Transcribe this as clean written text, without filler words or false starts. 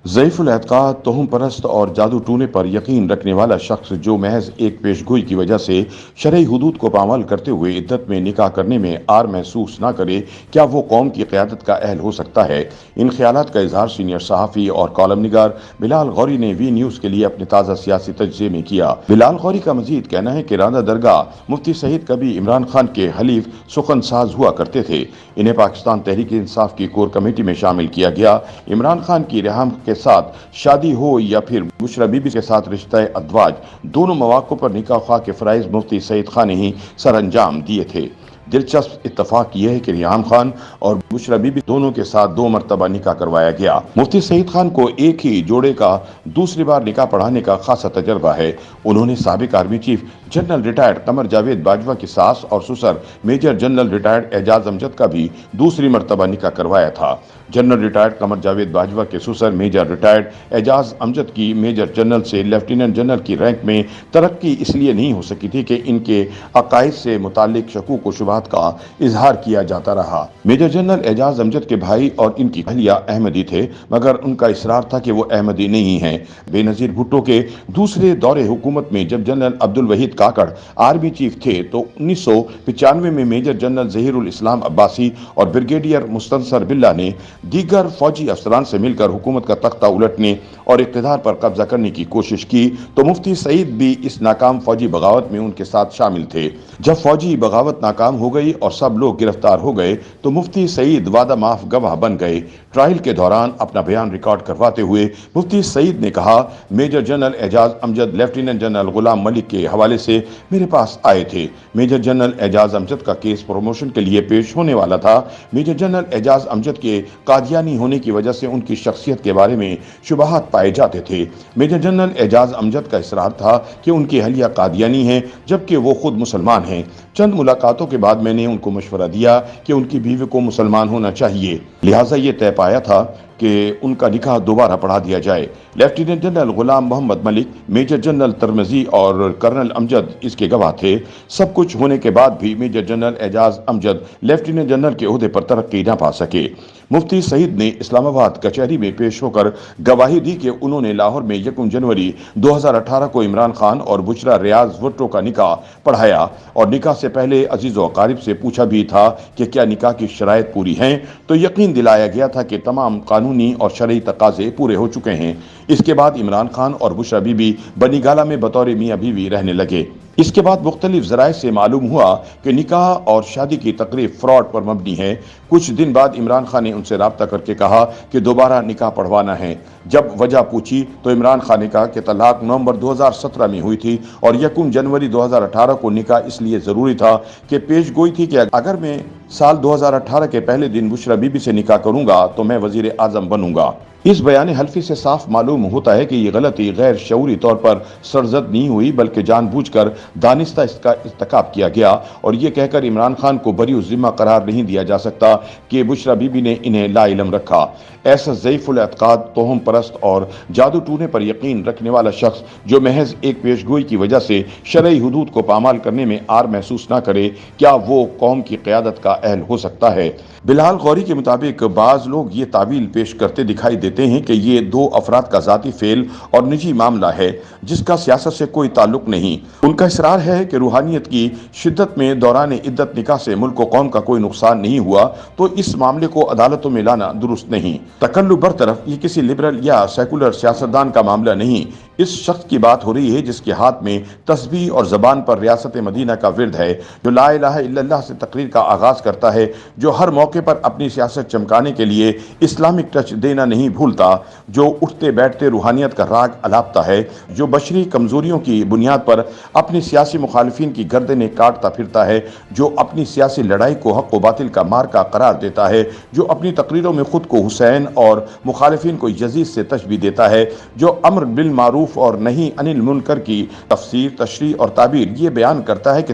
ضعیف الاعتقاد، توہم پرست اور جادو ٹونے پر یقین رکھنے والا شخص جو محض ایک پیش گوئی کی وجہ سے شرعی حدود کو پامال کرتے ہوئے عدت میں نکاح کرنے میں عار محسوس نہ کرے، کیا وہ قوم کی قیادت کا اہل ہو سکتا ہے؟ ان خیالات کا اظہار سینئر صحافی اور کالم نگار بلال غوری نے وی نیوز کے لیے اپنے تازہ سیاسی تجزیے میں کیا۔ بلال غوری کا مزید کہنا ہے کہ راندہ درگاہ مفتی سعید کبھی عمران خان کے حلیف سخن ساز ہوا کرتے تھے۔ انہیں پاکستان تحریک انصاف کی کور کمیٹی میں شامل کیا گیا۔ عمران خان کی رحم کے ساتھ شادی ہو یا پھر بشرا بی بی کے ساتھ رشتہ ازدواج، دونوں مواقع پر نکاح خواہ کے فرائض مفتی سعید خان نے ہی سر انجام دیے تھے۔ دلچسپ اتفاق یہ ہے کہ ریحان خان اور بشرا بی بی دونوں کے ساتھ 2 مرتبہ نکاح کروایا گیا۔ مفتی سعید خان کو ایک ہی جوڑے کا دوسری بار نکاح پڑھانے کا خاصا تجربہ ہے۔ انہوں نے سابق army chief general retired Qamar Javed Bajwa کی ساس اور سسر میجر جنرل ریٹائرڈ اعجاز امجد کا بھی دوسری مرتبہ نکاح کروایا تھا۔ جنرل ریٹائرڈ قمر جاوید باجوہ کے سسر میجر ریٹائرڈ اعجاز امجد کی میجر جنرل سے لیفٹیننٹ جنرل کی رینک میں ترقی اس لیے نہیں ہو سکی تھی کہ ان کے عقائد سے متعلق شکوک و شبہات کا اظہار کیا جاتا رہا۔ میجر جنرل اعجاز امجد کے بھائی اور ان کی اہلیہ احمدی تھے، مگر ان کا اصرار تھا کہ وہ احمدی نہیں ہیں۔ بے نظیر بھٹو کے دوسرے دور حکومت میں جب general Abdul Waheed Kakar army chief تھے تو 1995 میں میجر جنرل ظہیر الاسلام عباسی اور بریگیڈیئر مستنصر باللہ نے دیگر فوجی افسران سے مل کر حکومت کا تختہ الٹنے اور اقتدار پر قبضہ کرنے کی کوشش کی تو مفتی سعید بھی اس ناکام فوجی بغاوت میں ان کے ساتھ شامل تھے۔ جب فوجی بغاوت ناکام ہو گئی اور سب لوگ گرفتار ہو گئے تو مفتی سعید وعدہ معاف گواہ بن گئے۔ ٹرائل کے دوران اپنا بیان ریکارڈ کرواتے ہوئے مفتی سعید نے کہا، میجر جنرل اعجاز امجد لیفٹیننٹ جنرل غلام ملک کے حوالے سے میرے پاس آئے تھے۔ میجر جنرل اعجاز امجد کا کیس پروموشن کے لیے پیش ہونے والا تھا۔ میجر جنرل اعجاز امجد کے قادیانی ہونے کی وجہ سے ان کی شخصیت کے بارے میں شبہات پائے جاتے تھے۔ میجر جنرل اعجاز امجد کا اصرار تھا کہ ان کی اہلیہ قادیانی ہیں جبکہ وہ خود مسلمان ہیں۔ چند ملاقاتوں کے بعد میں نے ان کو مشورہ دیا کہ ان کی بیوی کو مسلمان ہونا چاہیے، لہٰذا یہ طے پایا تھا کہ ان کا نکاح دوبارہ پڑھا دیا جائے۔ لیفٹیننٹ جنرل غلام محمد ملک، میجر جنرل ترمزی اور کرنل امجد اس کے گواہ تھے۔ سب کچھ ہونے کے بعد بھی میجر جنرل اعجاز امجد لیفٹیننٹ جنرل کے عہدے پر ترقی نہ پا سکے۔ مفتی سعید نے اسلام آباد کچہری میں پیش ہو کر گواہی دی کہ انہوں نے لاہور میں 1 جنوری 2018 کو عمران خان اور بشرا ریاض بھٹو کا نکاح پڑھایا اور نکاح سے پہلے عزیز و اقارب سے پوچھا بھی تھا کہ کیا نکاح کی شرائط پوری ہیں، تو یقین دلایا گیا تھا کہ تمام قانونی اور شرعی تقاضے پورے ہو چکے ہیں۔ اس کے بعد عمران خان اور بشرا بی بی بنی گالہ میں بطور میاں بیوی رہنے لگے۔ اس کے بعد مختلف ذرائع سے معلوم ہوا کہ نکاح اور شادی کی تقریب فراڈ پر مبنی ہے۔ کچھ دن بعد عمران خان نے ان سے رابطہ کر کے کہا کہ دوبارہ نکاح پڑھوانا ہے۔ جب وجہ پوچھی تو عمران خان نے کہا کہ طلاق نومبر 2017 میں ہوئی تھی اور 1 جنوری 2018 کو نکاح اس لیے ضروری تھا کہ پیش گوئی تھی کہ اگر میں سال 2018 کے پہلے دن بشرا بی بی سے نکاح کروں گا تو میں وزیر اعظم بنوں گا۔ اس بیان حلفی سے صاف معلوم ہوتا ہے کہ یہ غلطی غیر شعوری طور پر سرزد نہیں ہوئی بلکہ جان بوجھ کر دانستہ اس کا ارتکاب کیا گیا، اور یہ کہہ کر عمران خان کو بری الذمہ قرار نہیں دیا جا سکتا کہ بشرا بی بی نے انہیں لا علم رکھا۔ ایسا ضعیف الاعتقاد، توہم پرست اور جادو ٹونے پر یقین رکھنے والا شخص جو محض ایک پیش گوئی کی وجہ سے شرعی حدود کو پامال کرنے میں عار محسوس نہ کرے، کیا وہ قوم کی قیادت کا اہل ہو سکتا ہے؟ بلال غوری کے مطابق بعض لوگ یہ تعویل پیش کرتے دکھائی دیتے ہیں کہ یہ 2 افراد کا ذاتی فعل اور نجی معاملہ ہے جس کا سیاست سے کوئی تعلق نہیں۔ ان کا اصرار ہے کہ روحانیت کی شدت میں دوران عدت نکاح سے ملک و قوم کا کوئی نقصان نہیں ہوا تو اس معاملے کو عدالتوں میں لانا درست نہیں۔ تکلف برطرف، یہ کسی لبرل یا سیکولر سیاستدان کا معاملہ نہیں۔ اس شخص کی بات ہو رہی ہے جس کے ہاتھ میں تسبیح اور زبان پر ریاست مدینہ کا ورد ہے، جو لا الہ الا اللہ سے تقریر کا آغاز کرتا ہے، جو ہر موقع پر اپنی سیاست چمکانے کے لیے اسلامک ٹچ دینا نہیں بھولتا، جو اٹھتے بیٹھتے روحانیت کا راگ الاپتا ہے، جو بشری کمزوریوں کی بنیاد پر اپنی سیاسی مخالفین کی گردنیں کاٹتا پھرتا ہے، جو اپنی سیاسی لڑائی کو حق و باطل کا مارکا قرار دیتا ہے، جو اپنی تقریروں میں خود کو حسین اور مخالفین کو یزید سے تشبیہ دیتا ہے، جو امر بالمعروف اور نہی عن المنکر کی تفسیر، تشریح اور تعبیر یہ بیان کرتا ہے کہ